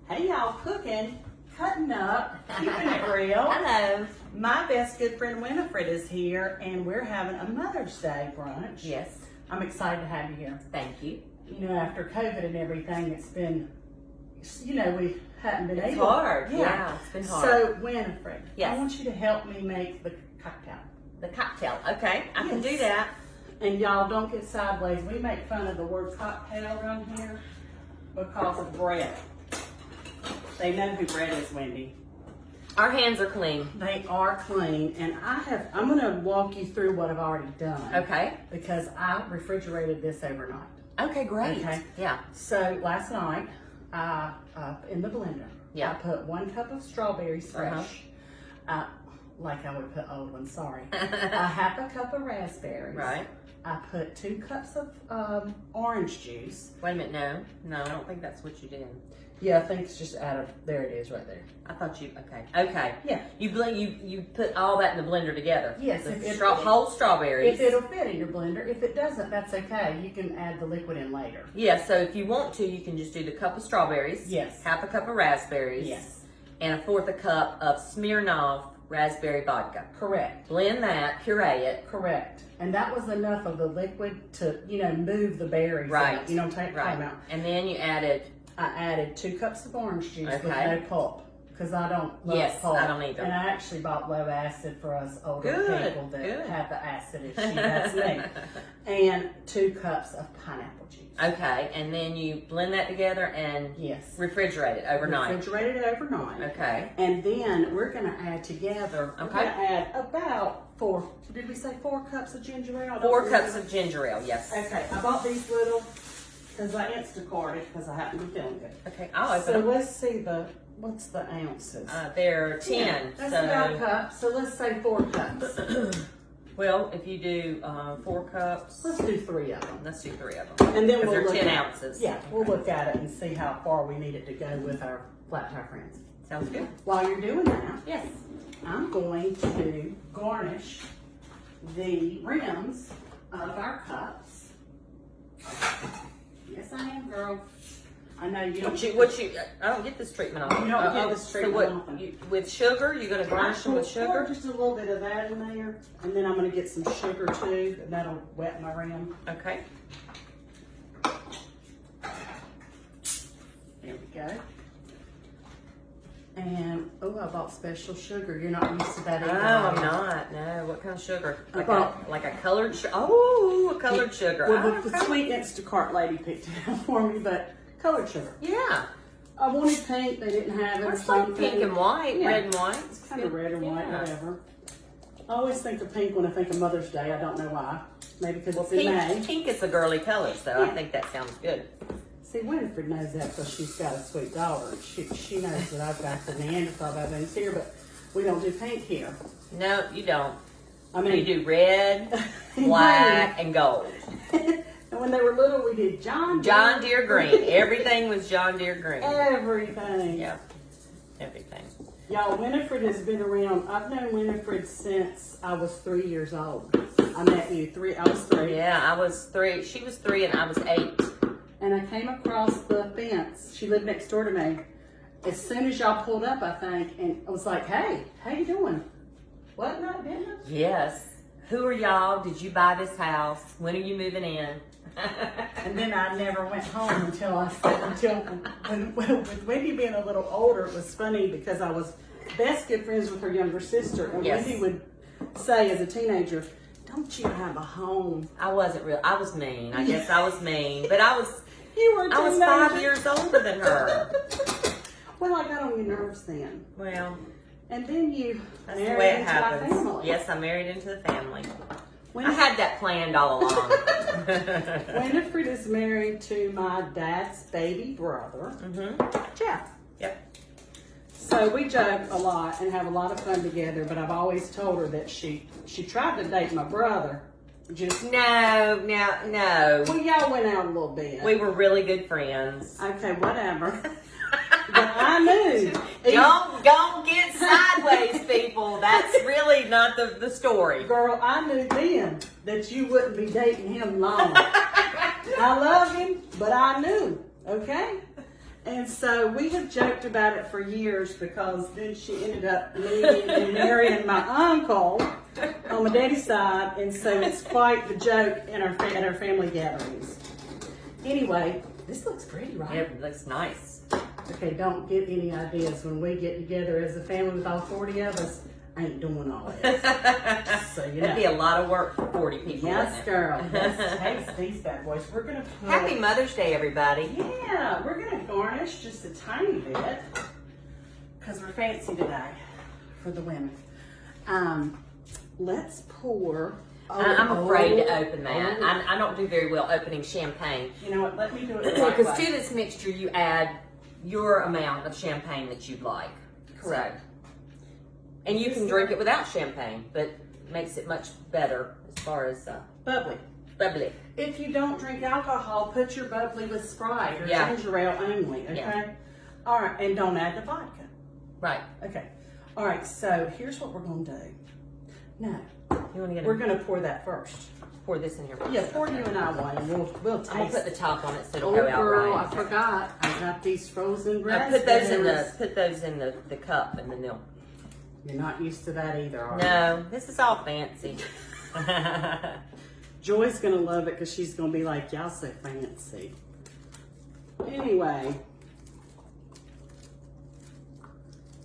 Hey y'all, cooking, cutting up, keeping it real. Hello. My best good friend Wentifred is here, and we're having a Mother's Day brunch. Yes. I'm excited to have you here. Thank you. You know, after COVID and everything, it's been, you know, we hadn't been It's able. hard. Yeah, it's been hard. So, Wentifred, Yes. I want you to help me make the cocktail. The cocktail. Okay, I can Yes. do that. And y'all don't get sideways. We make fun of the word cocktail around here because of bread. They know who bread is, Wendy. Our hands are clean. They are clean, and I'm gonna walk you through what I've already done. Okay. Because I refrigerated this overnight. Okay, great. Okay. Yeah. So last night, in the blender, Yeah. I put 1 cup of strawberries fresh. Like I would put old ones, sorry. A half a cup of raspberries. Right. I put 2 cups of orange juice. Wait a minute. No, I don't think that's what you did. Yeah, I think it's just out of, there it is right there. I thought you. Okay. Yeah. You you put all that in the blender together. Yes, The whole strawberries. If it'll fit in your blender. If it doesn't, that's okay. You can add the liquid in later. Yeah. So if you want to, you can just do the cup of strawberries. Yes. Half a cup of raspberries. Yes. And 1/4 cup of Smirnoff raspberry vodka. Correct. Blend that, puree it. Correct. And that was enough of the liquid to, you know, move the berries Right. out. You know, take the Right. foam out. And then you added. I added 2 cups of orange juice with Okay. no pulp. Because I don't love Yes, pulp. I don't either. And I actually bought low acid for us older Good, people that good. have the acid issue. That's me. And 2 cups of pineapple juice. Okay, and then you blend that together and Yes. refrigerate it overnight. Refrigerated it overnight. Okay. And then we're going to add together, we're Okay. going to add about 4, did we say 4 cups of ginger ale? I don't 4 remember. cups of ginger ale, yes. Okay, I bought these little, because I Instacarted because I happen to be feeling good. Okay, I'll open So them. let's see what's the ounces? They're 10. That's about a So, cup, so let's say 4 cups. well, if you do 4 cups, Let's do 3 of them. let's do 3 of them. And then Because we'll they're look 10 at, ounces. Yeah, we'll look at it and see how far we need it to go with our flat tire friends. Sounds good. While you're doing that, Yes. I'm going to garnish the rims of our cups. Yes, I am, girl. I know you don't. I don't get this treatment on. You don't get this treatment often. With sugar, you're going to garnish them with Pour sugar? just a little bit of that in there, and then I'm going to get some sugar too, and that'll wet my rim. Okay. There we go. And, oh, I bought special sugar. You're not used to that Oh, either. I'm not. No. What kind of sugar? I Like bought- a colored sugar. Oh, a colored sugar. Well, Oh, the okay. sweet Instacart lady picked it out for me, but colored sugar. Yeah. I wanted pink. They didn't have it. or It's like something. pink and white, Yeah. red and white. It's kind of red and white, Yeah. whatever. I always think of pink when I think of Mother's Day. I don't know why. Maybe because Well, it's in May. pink is a girly color, so I Yeah. think that sounds good. See, Wentifred knows that because she's got a sweet daughter. She knows that I've got the Neanderthal baboons here, but we don't do pink here. No, you don't. I mean, You do red, black, and gold. And when they were little, we did John Deere green. Everything was John Deere green. Everything. Yeah, everything. Y'all, Wentifred has been around. I've known Wentifred since I was 3 years old. I met you I was 3. Yeah, I was 3. She was 3 and I was 8. And I came across the fence. She lived next door to me. As soon as y'all pulled up, I think, and I was like, hey, how you doing? What, not dinner? Yes. Who are y'all? Did you buy this house? When are you moving in? And then I never went home with Wendy being a little older, it was funny because I was best good friends with her younger sister. And Yes. Wendy would say as a teenager, don't you have a home? I wasn't real. I was mean. I guess I was mean. But I was You were a I was teenager. 5 years older than her. Well, I got on your nerves then. Well, And then you that's the married way it into our happens. family. Yes, I married into the family. I Wendy- had that planned all along. Winifred is married to my dad's baby brother, Jeff. Yep. So we joke a lot and have a lot of fun together, but I've always told her that she tried to date my brother. Just No. well, y'all went out a little bit. We were really good friends. Okay, whatever. But I knew. Don't get sideways, people. That's really not the story. Girl, I knew then that you wouldn't be dating him long. I love him, but I knew, okay? And so we have joked about it for years because then she ended up meeting and marrying my uncle on my daddy's side, and so it's quite the joke in at our family gatherings. Anyway, this looks pretty, right? Yeah, it looks nice. Okay, don't get any ideas when we get together as a family with all 40 of us. I ain't doing all this. So you know. That'd be a lot of work for 40 people. Yes, wouldn't it? girl. Let's taste these bad boys. We're gonna put, Happy Mother's Day, everybody. yeah, we're gonna garnish just a tiny bit because we're fancy today for the women. Let's pour. I'm afraid to open that. I don't do very well opening champagne. You know what? Let me do it the right Because to way. this mixture, you add your amount of champagne that you'd like. Correct. And you can drink it without champagne, but makes it much better as far as Bubbly. bubbly. If you don't drink alcohol, put your bubbly with Sprite or Yeah. ginger ale only. Okay. Yeah. All right, and don't add the vodka. Right. Okay. All right. So here's what we're gonna do. No, You want to we're gonna pour that first. pour this in here first? Yeah, pour you and I one, and we'll taste. I'm gonna put the top on it so it'll Oh, go out girl, right. I forgot. I got these frozen Put those in raspberries. the cup and then they'll. You're not used to that either, are you? No, this is all fancy. Joy's gonna love it because she's gonna be like, y'all so fancy. Anyway,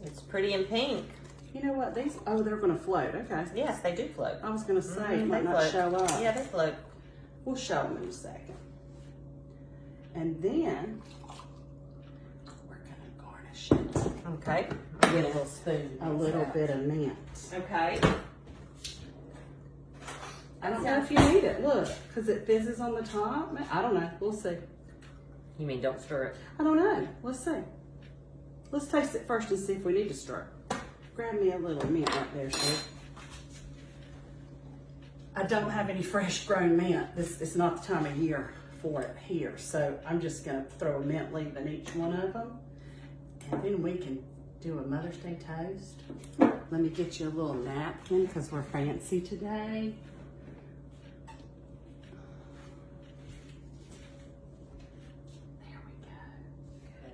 It's pretty in pink. you know what? These, oh, they're gonna float. Okay. Yes, they do float. I was gonna say, it Mhm, might they not float. show up. Yeah, they float. We'll show them in a second. And then, we're gonna garnish it. Okay. Get a little spoon. A little bit of mint. Okay. I don't know if you need it. Look, because it fizzes on the top. I don't know. We'll see. You mean don't stir it? I don't know. Let's see. Let's taste it first and see if we need to stir. Grab me a little mint right there, Steve. I don't have any fresh grown mint. This is not the time of year for it here. So I'm just going to throw a mint leaf in each one of them. And then we can do a Mother's Day toast. Let me get you a little napkin because we're fancy today. There we go. Okay.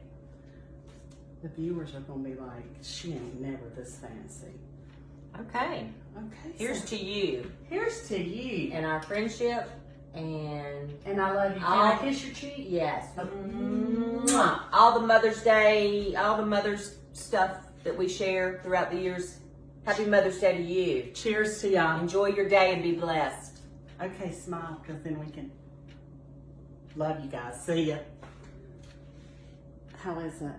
The viewers are going to be like, she ain't never this fancy. Okay. Okay. Here's so to you here's to you. and our friendship and And I love you. Can I kiss your cheek? yes. Mwah. All the Mother's Day, all the Mother's stuff that we share throughout the years. Happy Mother's Day to you. Cheers to y'all. Enjoy your day and be blessed. Okay, smile, because then we can love you guys. See ya. How is it?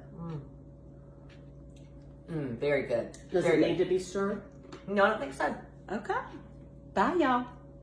Very good. Does Very it need good. to be stirred? No, I don't think so. Okay. Bye, y'all.